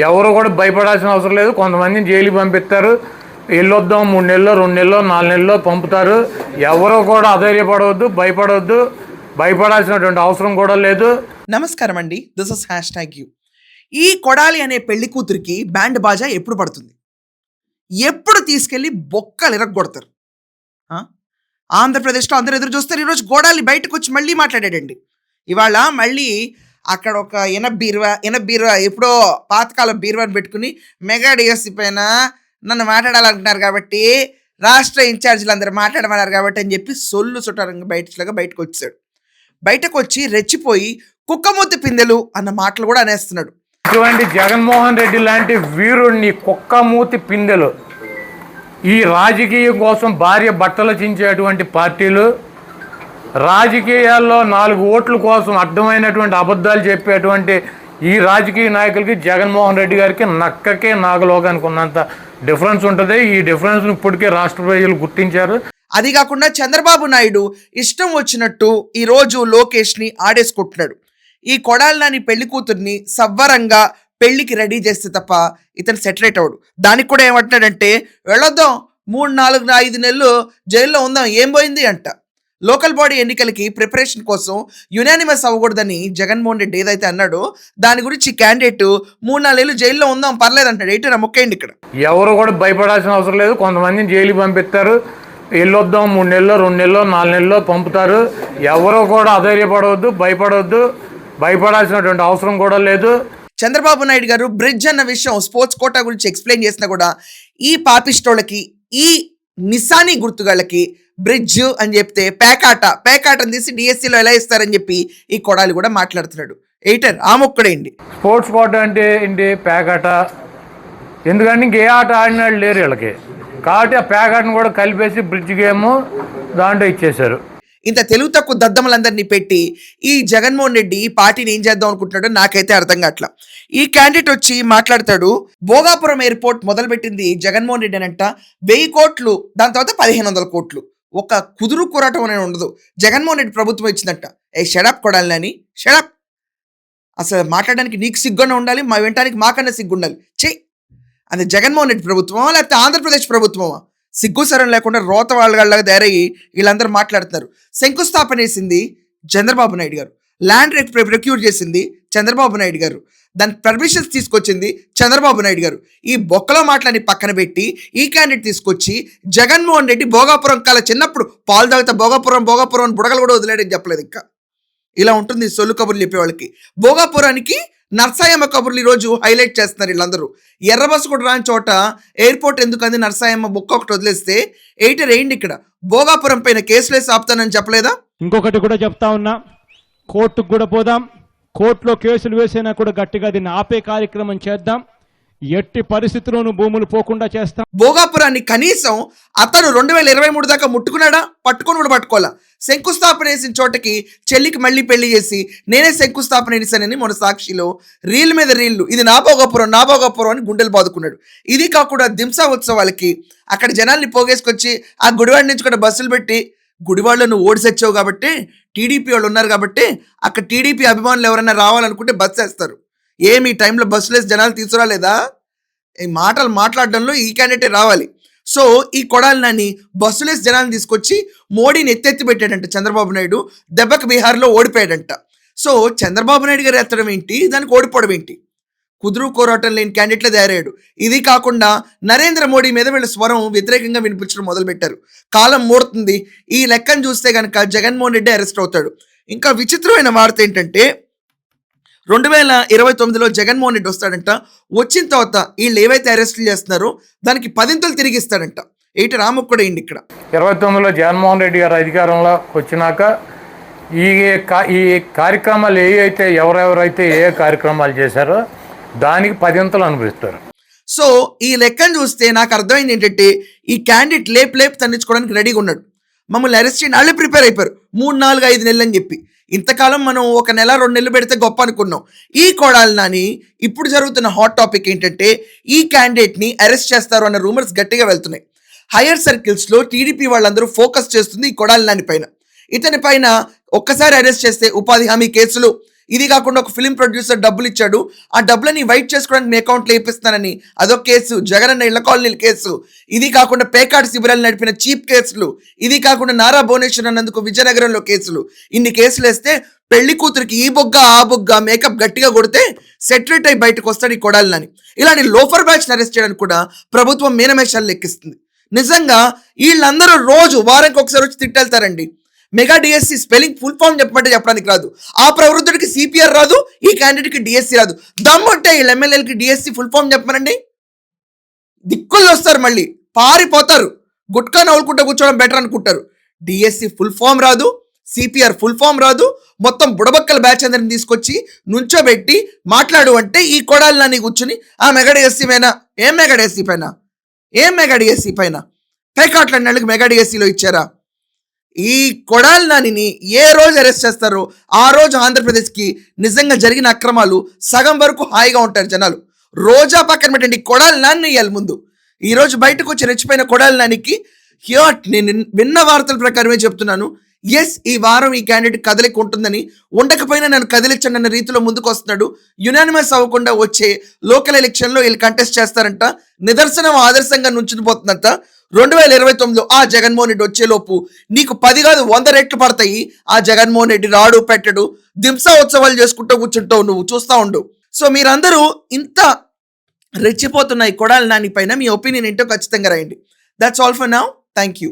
ఎవరు కూడా భయపడాల్సిన అవసరం లేదు. కొంతమందిని జైలుకి పంపిస్తారు, వెళ్ళొద్దాం 3 నెలల్లో 2 నెలల్లో 4 నెలల్లో పంపుతారు. ఎవరు కూడా అధైర్యపడవద్దు, భయపడవద్దు, భయపడాల్సినటువంటి అవసరం కూడా లేదు. నమస్కారం అండి, దిస్ ఇస్ #యూ. ఈ కొడాలి అనే పెళ్లి కూతురికి బ్యాండ్ బాజా ఎప్పుడు పడుతుంది? ఎప్పుడు తీసుకెళ్ళి బొక్కలు ఇరగొడతారు? ఆంధ్రప్రదేశ్లో అందరూ ఎదురు చూస్తారు. ఈరోజు కొడాలి బయటకు వచ్చి మళ్ళీ మాట్లాడాడండి. ఇవాళ మళ్ళీ అక్కడ ఒక ఎనబీరువా ఎప్పుడో పాతకాలం బీరువాని పెట్టుకుని మెగా డిఎస్సీ పైన నన్ను మాట్లాడాలనుకుంటున్నారు కాబట్టి, రాష్ట్ర ఇన్ఛార్జీలు అందరూ మాట్లాడమన్నారు కాబట్టి అని చెప్పి సొల్లు చుట్టారంగా బయటకు వచ్చాడు. బయటకు వచ్చి రెచ్చిపోయి కుక్కమూతి పిందెలు అన్న మాటలు కూడా అనేస్తున్నాడు. ఇటువంటి జగన్మోహన్ రెడ్డి లాంటి వీరుణ్ణి కుక్కమూతి పిందెలు, ఈ రాజకీయం కోసం భార్య బట్టలు చించేటువంటి పార్టీలు, రాజకీయాల్లో 4 ఓట్ల కోసం అర్థమైనటువంటి అబద్ధాలు చెప్పేటువంటి ఈ రాజకీయ నాయకులకి జగన్మోహన్ రెడ్డి గారికి నక్కకే నాగలోకానికి ఉన్నంత డిఫరెన్స్ ఉంటుంది. ఈ డిఫరెన్స్ ఇప్పటికే రాష్ట్ర ప్రజలు గుర్తించారు. అది కాకుండా చంద్రబాబు నాయుడు ఇష్టం వచ్చినట్టు ఈరోజు లోకేష్ని ఆడేసుకుంటున్నాడు. ఈ కొడాలి నాని పెళ్లి కూతుర్ని సవ్వరంగా పెళ్లికి రెడీ చేస్తే తప్ప ఇతను సెటిలైట్ అవడు. దానికి కూడా ఏమంటున్నాడంటే, వెళ్ళొద్దాం 3, 4, 5 నెలలు జైల్లో ఉందాం, ఏం పోయింది అంట. లోకల్ బాడీ ఎన్నికలకి ప్రిపరేషన్ కోసం యునానిమస్ అవ్వకూడదని జగన్మోహన్ రెడ్డి ఏదైతే అన్నాడో దాని గురించి క్యాండిడేట్ 3, 4 ఏళ్ళు జైల్లో ఉందాం పర్లేదు అంటాడు. ఏంటి నమ్మకండి, ఇక్కడ ఎవరు కూడా భయపడాల్సిన అవసరం లేదు. కొంతమందిని జైలుకి పంపిస్తారు, వెళ్ళొద్దాం 3 నెలల్లో 2 నెలల్లో 4 నెలల్లో పంపుతారు. ఎవరు కూడా అధైర్యపడవద్దు, భయపడవద్దు, భయపడాల్సినటువంటి అవసరం కూడా లేదు. చంద్రబాబు నాయుడు గారు బ్రిడ్జ్ అన్న విషయం స్పోర్ట్స్ కోటా గురించి ఎక్స్ప్లెయిన్ చేసినా కూడా ఈ పాపిస్టోళ్ళకి, ఈ నిశానీ గుర్తుగాళ్ళకి బ్రిడ్జ్ అని చెప్తే పేకాటని తీసి డిఎస్సీలో ఎలా ఇస్తారని చెప్పి ఈ కొడాలి కూడా మాట్లాడుతున్నాడు. ఎయిటర్ ఆ మొక్కడేంటి స్పోర్ట్స్ కోట అంటే ఏంటి? పేకాట. ఎందుకంటే ఇంకే ఆట ఆడినాడు లేరు వీళ్ళకి, కాబట్టి ఆ పేకాటను కూడా కలిపేసి బ్రిడ్జ్ గేమ్ దాంట్లో ఇచ్చేశారు. ఇంత తెలుగు తక్కువ దద్దమ్మలందరినీ పెట్టి ఈ జగన్మోహన్ రెడ్డి ఈ పార్టీని ఏం చేద్దాం అనుకుంటున్నాడో నాకైతే అర్థం కావట్లా. ఈ క్యాండిడేట్ వచ్చి మాట్లాడతాడు, భోగాపురం ఎయిర్పోర్ట్ మొదలుపెట్టింది జగన్మోహన్ రెడ్డి అనంట 1000 కోట్లు, దాని తర్వాత 1500 కోట్లు. ఒక కుదురు కూరటం అనేది ఉండదు. జగన్మోహన్ రెడ్డి ప్రభుత్వం ఇచ్చిందంట. Shut up కొడాలని, shut up. అసలు మాట్లాడడానికి నీకు సిగ్గున్నా ఉండాలి, మా వినటానికి మాకన్నా సిగ్గుండాలి. అది జగన్మోహన్ రెడ్డి ప్రభుత్వమా లేకపోతే ఆంధ్రప్రదేశ్ ప్రభుత్వమా? సిగ్గు సరం లేకుండా రోత వాళ్ళలాగా తయారయ్యి వీళ్ళందరూ మాట్లాడుతున్నారు. శంకుస్థాపన చేసింది చంద్రబాబు నాయుడు గారు, ల్యాండ్ ప్రొక్యూర్ చేసింది చంద్రబాబు నాయుడు గారు, దాని పర్మిషన్స్ తీసుకొచ్చింది చంద్రబాబు నాయుడు గారు. ఈ బొక్కలో మాటలని పక్కన పెట్టి ఈ క్యాండిడేట్ తీసుకొచ్చి జగన్మోహన్ రెడ్డి భోగాపురం కాల చిన్నప్పుడు పాలు తాగితే భోగాపురం అని బుడగలు కూడా వదిలేడని చెప్పలేదు. ఇంకా ఇలా ఉంటుంది సొల్లు కబుర్లు చెప్పేవాళ్ళకి. భోగాపురానికి నర్సాయమ్మ కబుర్లు ఈరోజు హైలైట్ చేస్తున్నారు వీళ్ళందరూ. ఎర్ర బస్సు కూడా రాని చోట ఎయిర్పోర్ట్ ఎందుకంది నర్సాయమ్మ బొక్క ఒకటి వదిలేస్తే ఎయిటర్ ఏంటి ఇక్కడ భోగాపురం పైన కేసులేసి ఆపుతానని చెప్పలేదా? ఇంకొకటి కూడా చెప్తా ఉన్నా, కోర్టుకు కూడా పోదాం, కోర్టులో కేసులు వేసినా కూడా గట్టిగా దీన్ని ఆపే కార్యక్రమం చేద్దాం, ఎట్టి పరిస్థితుల్లోనూ భూములు పోకుండా చేస్తాం. భోగాపురాన్ని కనీసం అతను 2023 దాకా ముట్టుకున్నాడా? పట్టుకొని కూడా పట్టుకోవాలా. శంకుస్థాపన వేసిన చోటకి చెల్లికి మళ్ళీ పెళ్లి చేసి నేనే శంకుస్థాపన వేసానని మన సాక్షిలో రీల్ మీద రీళ్లు, ఇది నా భోగాపురం అని గుండెలు బాదుకున్నాడు. ఇది కాకుండా దింసా ఉత్సవాలకి అక్కడ జనాల్ని పోగేసుకొచ్చి ఆ గుడివాడ నుంచి కూడా బస్సులు పెట్టి, గుడివాడలో నువ్వు ఓడిసొచ్చావు కాబట్టి టీడీపీ వాళ్ళు ఉన్నారు కాబట్టి అక్కడ టీడీపీ అభిమానులు ఎవరైనా రావాలనుకుంటే బస్సు వేస్తారు. ఏమి ఈ టైంలో బస్సులేసి జనాలు తీసుకురాలేదా? ఈ మాటలు మాట్లాడడంలో ఈ క్యాండిడేటే రావాలి. సో ఈ కొడాలి నాని బస్సులేసి జనాలను తీసుకొచ్చి మోడీని ఎత్తెత్తి పెట్టాడంట చంద్రబాబు నాయుడు. దెబ్బకి బీహార్లో ఓడిపోయాడంట. సో చంద్రబాబు నాయుడు గారు ఎత్తడం ఏంటి, దానికి ఓడిపోవడం ఏంటి? కుదురు కోరాటం లేని క్యాండిడేట్లే తయారయ్యాడు. ఇది కాకుండా నరేంద్ర మోడీ మీద వీళ్ళ స్వరం వ్యతిరేకంగా వినిపించడం మొదలుపెట్టారు. కాలం మూడుతుంది. ఈ లెక్కను చూస్తే కనుక జగన్మోహన్ రెడ్డి అరెస్ట్ అవుతాడు. ఇంకా విచిత్రమైన వార్త ఏంటంటే 2029లో జగన్మోహన్ రెడ్డి వస్తాడంట. వచ్చిన తర్వాత వీళ్ళు ఏవైతే అరెస్టులు చేస్తున్నారో దానికి 10 తిరిగి ఇస్తాడంట. ఏంటి రామకు కూడా ఏంటి ఇక్కడ 29లో జగన్మోహన్ రెడ్డి గారు అధికారంలో వచ్చినాక ఈ కార్యక్రమాలు ఎవరెవరైతే ఏ కార్యక్రమాలు చేశారో దానికి 10 అనుభవిస్తారు. సో ఈ లెక్కను చూస్తే నాకు అర్థమైంది ఏంటంటే ఈ క్యాండిడేట్ లేపు తన్నించుకోవడానికి రెడీగా ఉన్నాడు. మమ్మల్ని అరెస్ట్ చేయండి వాళ్ళే ప్రిపేర్ అయిపోయారు 3, 4, 5 నెలలు అని చెప్పి. ఇంతకాలం మనం 1 నెల 2 నెలలు పెడితే గొప్ప అనుకున్నాం. ఈ కొడాలి నాని ఇప్పుడు జరుగుతున్న హాట్ టాపిక్ ఏంటంటే ఈ క్యాండిడేట్ని అరెస్ట్ చేస్తారు అన్న రూమర్స్ గట్టిగా వెళ్తున్నాయి. హైయర్ సర్కిల్స్లో టీడీపీ వాళ్ళందరూ ఫోకస్ చేస్తుంది ఈ కొడాలి నాని పైన. ఇతని పైన ఒక్కసారి అరెస్ట్ చేస్తే ఉపాధి హామీ కేసులు, ఇది కాకుండా ఒక ఫిలిం ప్రొడ్యూసర్ డబ్బులు ఇచ్చాడు, ఆ డబ్బులని వైట్ చేసుకోవడానికి మీ అకౌంట్లో వేపిస్తానని అదొక కేసు, జగనన్న ఇళ్ల కాలనీల కేసు. ఇది కాకుండా పేకాట శిబిరాలు నడిపిన చీప్ కేసులు. ఇది కాకుండా నారా భువనేశ్వర్ అన్నందుకు విజయనగరంలో కేసులు. ఇన్ని కేసులు వేస్తే పెళ్లి కూతురికి ఈ బొగ్గ ఆ బొగ్గ మేకప్ గట్టిగా కొడితే సెటరేట్ అయి బయటకు వస్తాడు ఈ కొడాలని. ఇలాంటి లోఫర్ బ్యాచ్ అరెస్ట్ చేయడానికి కూడా ప్రభుత్వం మీనమేషాలు లెక్కిస్తుంది. నిజంగా వీళ్ళందరూ రోజు వారానికి ఒకసారి వచ్చి తిట్టెళ్తారండి. Mega DSC spelling full form చెప్పమంటే చెప్పడానికి రాదు, ఆ ప్రవృద్ధుడికి సిపిఆర్ రాదు, ఈ క్యాండిడేట్కి డిఎస్సి రాదు. దమ్ముంటే వీళ్ళ ఎమ్మెల్యేలకి డిఎస్సి ఫుల్ ఫామ్ చెప్పమనండి. దిక్కులు వస్తారు, మళ్ళీ పారిపోతారు, గుట్కా నవ్వుకుంటూ కూర్చోవడం బెటర్ అనుకుంటారు. డిఎస్సి ఫుల్ ఫామ్ రాదు, సిపిఆర్ ఫుల్ ఫామ్ రాదు, మొత్తం బుడబక్కల బ్యాచ్ అందరిని తీసుకొచ్చి నుంచోబెట్టి మాట్లాడు అంటే ఈ కొడాలని కూర్చుని ఆ మెగా డిఎస్సి పైన ఏం మెగా డిఎస్సి పైన ఏం మెగా డిఎస్సి పైన పేకాట్ల నెలలకు మెగా డిఎస్సిలో ఇచ్చారా? ఈ కొడాలి నానిని ఏ రోజు అరెస్ట్ చేస్తారో ఆ రోజు ఆంధ్రప్రదేశ్కి నిజంగా జరిగిన అక్రమాలు సగం వరకు హాయిగా ఉంటారు జనాలు. రోజా పక్కన పెట్టండి, కొడాలి నాని ఇవ్వాలి ముందు. ఈ రోజు బయటకు వచ్చి రెచ్చిపోయిన కొడాలి నానికి నేను విన్న వార్తల ప్రకారమే చెప్తున్నాను, ఎస్ ఈ వారం ఈ క్యాండిడేట్ కదలిక ఉంటుందని, ఉండకపోయినా నన్ను కదిలించండి అన్న రీతిలో ముందుకు వస్తున్నాడు. యునానిమస్ అవ్వకుండా వచ్చే లోకల్ ఎలక్షన్లో వీళ్ళు కంటెస్ట్ చేస్తారంట. నిదర్శనం ఆదర్శంగా నుంచుకుపోతుందంట. 2029లో ఆ జగన్మోహన్ రెడ్డి వచ్చేలోపు నీకు 10 కాదు 100 రెట్లు పడతాయి. ఆ జగన్మోహన్ రెడ్డి రాడు పెట్టడు, దింసా ఉత్సవాలు చేసుకుంటూ కూర్చుంటావు, నువ్వు చూస్తా ఉండు. సో మీరందరూ ఇంత రెచ్చిపోతున్న ఈ కొడాలి నాని పైన మీ ఒపీనియన్ ఏంటో ఖచ్చితంగా రాయండి. That's all for now. Thank you.